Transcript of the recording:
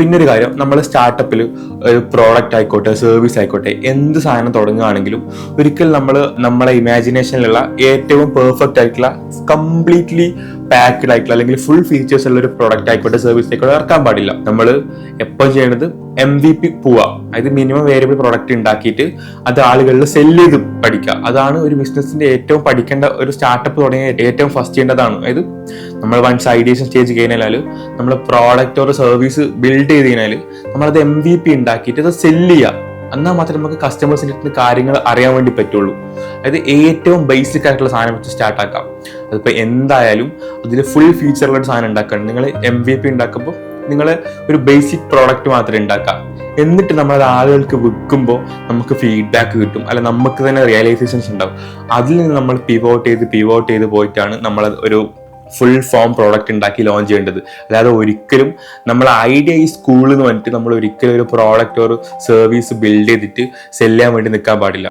പിന്നെ ഒരു കാര്യം, നമ്മൾ സ്റ്റാർട്ടപ്പിൽ ഒരു പ്രോഡക്റ്റ് ആയിക്കോട്ടെ സർവീസ് ആയിക്കോട്ടെ എന്ത് സാധനം തുടങ്ങുകയാണെങ്കിലും ഒരിക്കലും നമ്മളെ ഇമാജിനേഷനിലുള്ള ഏറ്റവും പെർഫെക്റ്റ് ആയിട്ടുള്ള കംപ്ലീറ്റ്ലി പാക്ഡ് ആയിട്ടുള്ള അല്ലെങ്കിൽ ഫുൾ ഫീച്ചേഴ്സ് ഉള്ള ഒരു പ്രോഡക്റ്റ് ആയിക്കോട്ടെ സർവീസ് ആയിക്കോട്ടെ ഇറക്കാൻ പാടില്ല. നമ്മൾ എപ്പോൾ ചെയ്യേണ്ടത് MVP പോവുക, അതായത് മിനിമം വേരിയബിൾ പ്രോഡക്റ്റ് ഉണ്ടാക്കിയിട്ട് അത് ആളുകളിൽ സെല്ല് ചെയ്ത് പഠിക്കുക. അതാണ് ഒരു ബിസിനസിന്റെ ഏറ്റവും പഠിക്കേണ്ട, ഒരു സ്റ്റാർട്ടപ്പ് തുടങ്ങിയ ഏറ്റവും ഫസ്റ്റ് ചെയ്യേണ്ടതാണ്. അതായത് നമ്മൾ വൺസ് ഐഡിയേഷൻ സ്റ്റേജ് കഴിഞ്ഞാൽ നമ്മൾ പ്രോഡക്റ്റ് ഒരു സർവീസ് ബിൽഡ് ചെയ്ത് കഴിഞ്ഞാൽ നമ്മളത് MVP ഉണ്ടാക്കിയിട്ട് അത് സെല്ല് ചെയ്യുക. എന്നാൽ മാത്രമേ നമുക്ക് കസ്റ്റമേഴ്സിൻ്റെ അടുത്ത് കാര്യങ്ങൾ അറിയാൻ വേണ്ടി പറ്റുള്ളൂ. അതായത് ഏറ്റവും ബേസിക് ആയിട്ടുള്ള സാധനം വെച്ച് സ്റ്റാർട്ട് ആക്കാം. അതിപ്പോൾ എന്തായാലും അതിൽ ഫുൾ ഫീച്ചറുള്ള ഒരു സാധനം ഉണ്ടാക്കണം. നിങ്ങൾ MVP ഉണ്ടാക്കുമ്പോൾ നിങ്ങൾ ഒരു ബേസിക് പ്രോഡക്റ്റ് മാത്രമേ ഉണ്ടാക്കാം. എന്നിട്ട് നമ്മൾ ആളുകൾക്ക് വിൽക്കുമ്പോൾ നമുക്ക് ഫീഡ്ബാക്ക് കിട്ടും, അല്ല നമുക്ക് തന്നെ റിയലൈസേഷൻസ് ഉണ്ടാവും. അതിൽ നിന്ന് നമ്മൾ പിവോട്ട് ചെയ്ത് പോയിട്ടാണ് നമ്മൾ ഒരു ഫുൾ ഫോം പ്രോഡക്റ്റ് ഉണ്ടാക്കി ലോഞ്ച് ചെയ്യേണ്ടത്. അല്ലാതെ ഒരിക്കലും നമ്മൾ ഐഡിയ ഈ സ്കൂളിൽ നിന്ന് വന്നിട്ട് നമ്മൾ ഒരിക്കലും ഒരു പ്രോഡക്റ്റ് ഒരു സർവീസ് ബിൽഡ് ചെയ്തിട്ട് സെല് ചെയ്യാൻ വേണ്ടി നിൽക്കാൻ പാടില്ല.